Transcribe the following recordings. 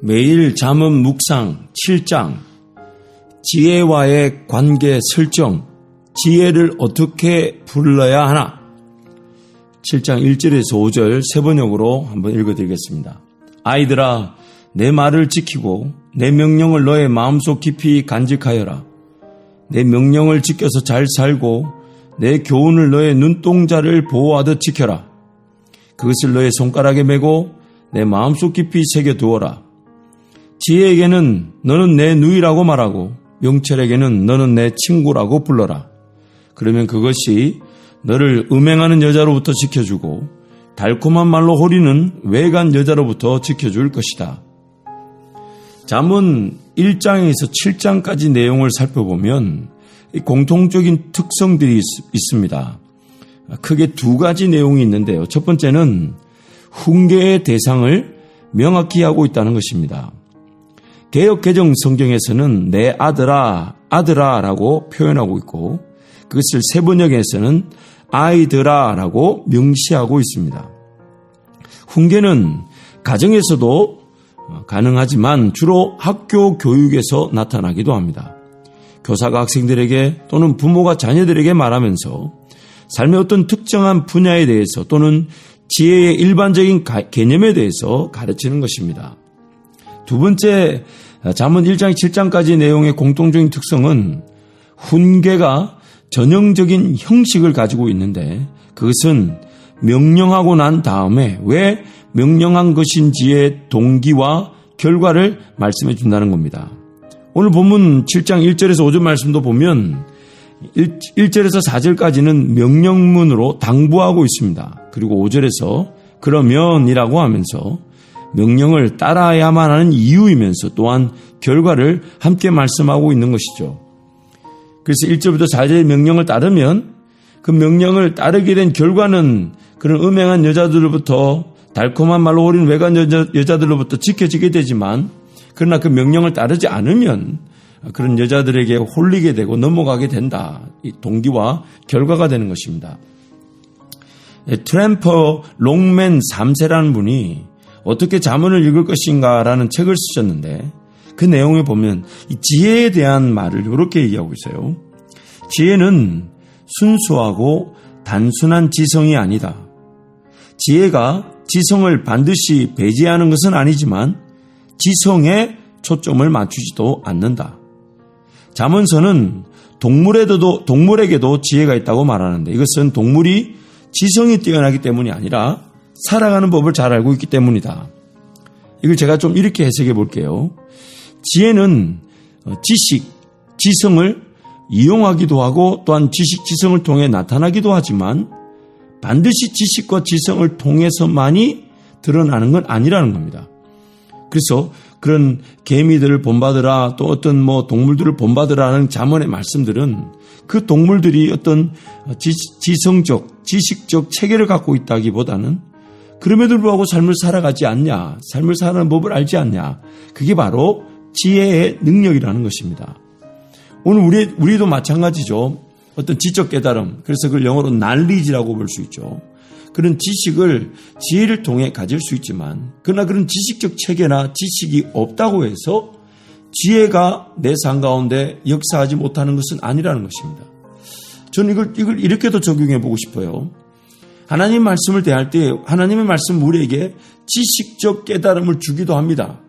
매일 잠언 묵상 7장, 지혜와의 관계 설정, 지혜를 어떻게 불러야 하나? 7장 1절에서 5절 세 번역으로 한번 읽어드리겠습니다. 아이들아, 내 말을 지키고 내 명령을 너의 마음속 깊이 간직하여라. 내 명령을 지켜서 잘 살고 내 교훈을 너의 눈동자를 보호하듯 지켜라. 그것을 너의 손가락에 메고 내 마음속 깊이 새겨두어라. 지혜에게는 너는 내 누이라고 말하고 명철에게는 너는 내 친구라고 불러라. 그러면 그것이 너를 음행하는 여자로부터 지켜주고 달콤한 말로 호리는 외간 여자로부터 지켜줄 것이다. 잠언 1장에서 7장까지 내용을 살펴보면 공통적인 특성들이 있습니다. 크게 두 가지 내용이 있는데요. 첫 번째는 훈계의 대상을 명확히 하고 있다는 것입니다. 개역 개정 성경에서는 내 아들아, 아들아 라고 표현하고 있고 그것을 세 번역에서는 아이들아 라고 명시하고 있습니다. 훈계는 가정에서도 가능하지만 주로 학교 교육에서 나타나기도 합니다. 교사가 학생들에게 또는 부모가 자녀들에게 말하면서 삶의 어떤 특정한 분야에 대해서 또는 지혜의 일반적인 개념에 대해서 가르치는 것입니다. 두 번째, 잠언 1장 7장까지 내용의 공통적인 특성은 훈계가 전형적인 형식을 가지고 있는데 그것은 명령하고 난 다음에 왜 명령한 것인지의 동기와 결과를 말씀해 준다는 겁니다. 오늘 본문 7장 1절에서 5절 말씀도 보면 1절에서 4절까지는 명령문으로 당부하고 있습니다. 그리고 5절에서 그러면이라고 하면서 명령을 따라야만 하는 이유이면서 또한 결과를 함께 말씀하고 있는 것이죠. 그래서 1절부터 4절의 명령을 따르면 그 명령을 따르게 된 결과는 그런 음행한 여자들로부터 달콤한 말로 호리는 외간 여자들로부터 지켜지게 되지만 그러나 그 명령을 따르지 않으면 그런 여자들에게 홀리게 되고 넘어가게 된다. 이 동기와 결과가 되는 것입니다. 트램퍼 롱맨 3세라는 분이 어떻게 잠언을 읽을 것인가라는 책을 쓰셨는데 그 내용에 보면 이 지혜에 대한 말을 이렇게 얘기하고 있어요. 지혜는 순수하고 단순한 지성이 아니다. 지혜가 지성을 반드시 배제하는 것은 아니지만 지성에 초점을 맞추지도 않는다. 잠언서는 동물에게도 지혜가 있다고 말하는데 이것은 동물이 지성이 뛰어나기 때문이 아니라 살아가는 법을 잘 알고 있기 때문이다. 이걸 제가 좀 이렇게 해석해 볼게요. 지혜는 지성을 이용하기도 하고 또한 지성을 통해 나타나기도 하지만 반드시 지식과 지성을 통해서만이 드러나는 건 아니라는 겁니다. 그래서 그런 개미들을 본받으라 또 어떤 동물들을 본받으라는 잠언의 말씀들은 그 동물들이 어떤 지성적, 지식적 체계를 갖고 있다기보다는 그럼에도 불구하고 삶을 살아가지 않냐, 삶을 사는 법을 알지 않냐, 그게 바로 지혜의 능력이라는 것입니다. 오늘 우리도 마찬가지죠. 어떤 지적 깨달음, 그래서 그걸 영어로 knowledge라고 볼 수 있죠. 그런 지식을 지혜를 통해 가질 수 있지만 그러나 그런 지식적 체계나 지식이 없다고 해서 지혜가 내 삶 가운데 역사하지 못하는 것은 아니라는 것입니다. 저는 이걸 이렇게도 적용해 보고 싶어요. 하나님 말씀을 대할 때 하나님의 말씀 우리에게 지식적 깨달음을 주기도 합니다.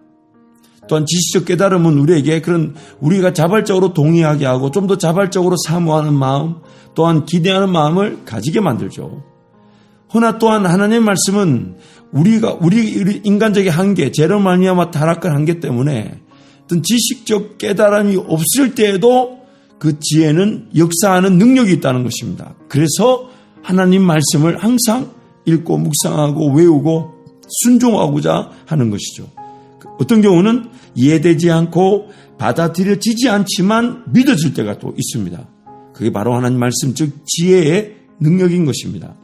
또한 지식적 깨달음은 우리에게 그런 우리가 자발적으로 동의하게 하고 좀 더 자발적으로 사모하는 마음 또한 기대하는 마음을 가지게 만들죠. 허나 또한 하나님의 말씀은 우리 인간적인 한계, 죄로 말미암아 타락한 한계 때문에 어떤 지식적 깨달음이 없을 때에도 그 지혜는 역사하는 능력이 있다는 것입니다. 그래서 하나님 말씀을 항상 읽고 묵상하고 외우고 순종하고자 하는 것이죠. 어떤 경우는 이해되지 않고 받아들여지지 않지만 믿어질 때가 또 있습니다. 그게 바로 하나님 말씀, 즉 지혜의 능력인 것입니다.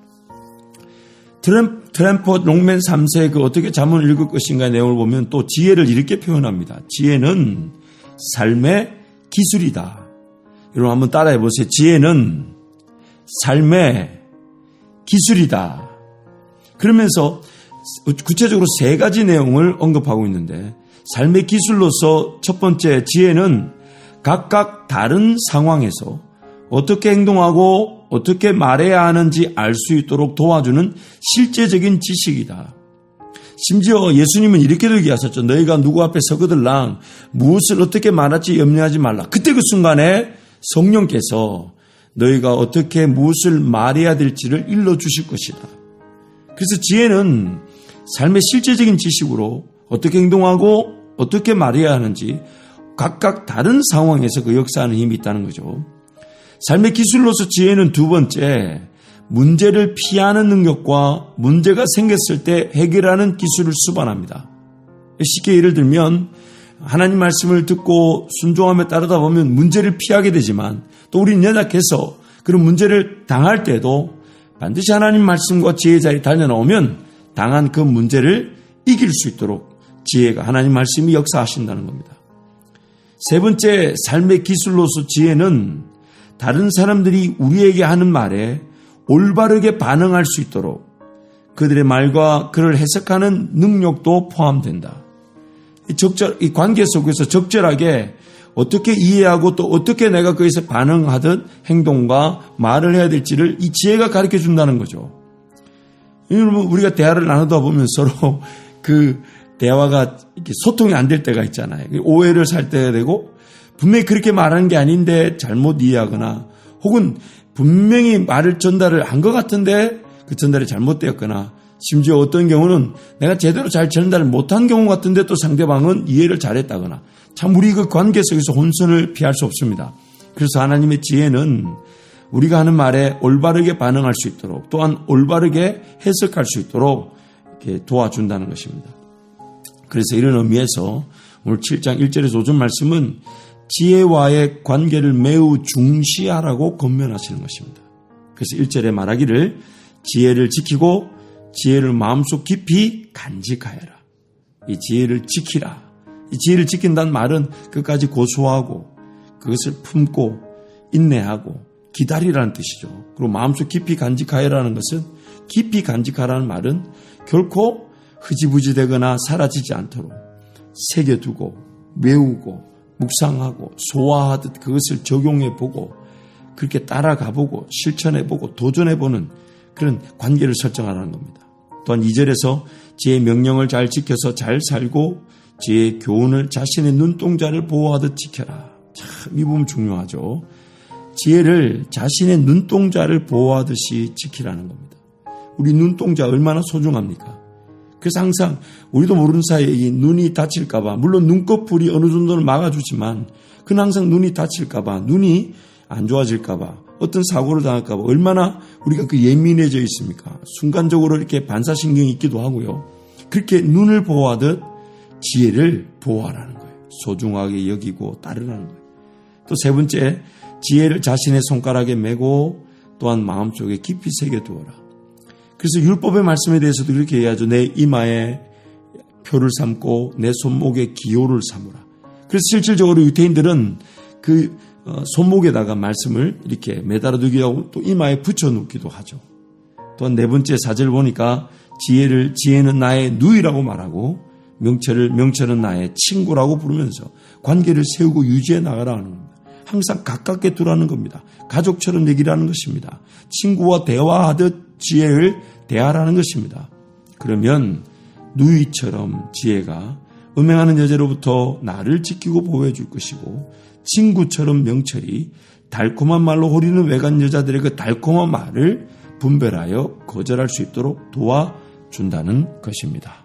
트램퍼 롱맨 3세 그 어떻게 잠언을 읽을 것인가 내용을 보면 또 지혜를 이렇게 표현합니다. 지혜는 삶의 기술이다. 여러분 한번 따라해 보세요. 지혜는 삶의 기술이다. 그러면서 구체적으로 세 가지 내용을 언급하고 있는데 삶의 기술로서 첫 번째 지혜는 각각 다른 상황에서 어떻게 행동하고 어떻게 말해야 하는지 알 수 있도록 도와주는 실제적인 지식이다. 심지어 예수님은 이렇게도 얘기하셨죠. 너희가 누구 앞에 서거들랑 무엇을 어떻게 말할지 염려하지 말라. 그때 그 순간에 성령께서 너희가 어떻게 무엇을 말해야 될지를 일러주실 것이다. 그래서 지혜는 삶의 실제적인 지식으로 어떻게 행동하고 어떻게 말해야 하는지 각각 다른 상황에서 그 역사하는 힘이 있다는 거죠. 삶의 기술로서 지혜는 두 번째, 문제를 피하는 능력과 문제가 생겼을 때 해결하는 기술을 수반합니다. 쉽게 예를 들면 하나님 말씀을 듣고 순종하며 따르다 보면 문제를 피하게 되지만 또 우리는 연약해서 그런 문제를 당할 때도 반드시 하나님 말씀과 지혜의 자리에 달려나오면 당한 그 문제를 이길 수 있도록 지혜가 하나님 말씀이 역사하신다는 겁니다. 세 번째, 삶의 기술로서 지혜는 다른 사람들이 우리에게 하는 말에 올바르게 반응할 수 있도록 그들의 말과 그를 해석하는 능력도 포함된다. 이 관계 속에서 적절하게 어떻게 이해하고 또 어떻게 내가 거기서 반응하듯 행동과 말을 해야 될지를 이 지혜가 가르쳐 준다는 거죠. 여러분, 우리가 대화를 나누다 보면 서로 그 대화가 이렇게 소통이 안 될 때가 있잖아요. 오해를 살 때가 되고 분명히 그렇게 말하는 게 아닌데 잘못 이해하거나 혹은 분명히 말을 전달을 한 것 같은데 그 전달이 잘못되었거나 심지어 어떤 경우는 내가 제대로 잘 전달을 못한 경우 같은데 또 상대방은 이해를 잘했다거나 참 우리 그 관계 속에서 혼선을 피할 수 없습니다. 그래서 하나님의 지혜는 우리가 하는 말에 올바르게 반응할 수 있도록 또한 올바르게 해석할 수 있도록 이렇게 도와준다는 것입니다. 그래서 이런 의미에서 오늘 7장 1절에서 5절 말씀은 지혜와의 관계를 매우 중시하라고 권면하시는 것입니다. 그래서 1절에 말하기를 지혜를 지키고 지혜를 마음속 깊이 간직하여라. 이 지혜를 지키라. 이 지혜를 지킨다는 말은 끝까지 고수하고 그것을 품고 인내하고 기다리라는 뜻이죠. 그리고 마음속 깊이 간직하여라는 것은 깊이 간직하라는 말은 결코 흐지부지 되거나 사라지지 않도록 새겨두고 외우고 묵상하고 소화하듯 그것을 적용해보고 그렇게 따라가보고 실천해보고 도전해보는 그런 관계를 설정하라는 겁니다. 또한 2절에서 지혜의 명령을 잘 지켜서 잘 살고 지혜의 교훈을 자신의 눈동자를 보호하듯 지켜라. 참 이 부분 중요하죠. 지혜를 자신의 눈동자를 보호하듯이 지키라는 겁니다. 우리 눈동자 얼마나 소중합니까? 그래서 항상 우리도 모르는 사이에 이 눈이 다칠까봐 물론 눈꺼풀이 어느 정도는 막아주지만 그는 항상 눈이 다칠까봐 눈이 안 좋아질까봐 어떤 사고를 당할까봐 얼마나 우리가 그 예민해져 있습니까? 순간적으로 이렇게 반사신경이 있기도 하고요. 그렇게 눈을 보호하듯 지혜를 보호하라는 거예요. 소중하게 여기고 따르라는 거예요. 또 세 번째, 지혜를 자신의 손가락에 메고 또한 마음속에 깊이 새겨두어라. 그래서 율법의 말씀에 대해서도 그렇게 얘기하죠. 내 이마에 표를 삼고 내 손목에 기호를 삼으라. 그래서 실질적으로 유대인들은 그 손목에다가 말씀을 이렇게 매달아 두기도 하고 또 이마에 붙여 놓기도 하죠. 또한 네 번째 4절 보니까 지혜는 나의 누이라고 말하고 명철은 나의 친구라고 부르면서 관계를 세우고 유지해 나가라는 겁니다. 항상 가깝게 두라는 겁니다. 가족처럼 얘기라는 것입니다. 친구와 대화하듯 지혜를 대하라는 것입니다. 그러면 누이처럼 지혜가 음행하는 여자로부터 나를 지키고 보호해 줄 것이고 친구처럼 명철이 달콤한 말로 호리는 외간 여자들의 그 달콤한 말을 분별하여 거절할 수 있도록 도와준다는 것입니다.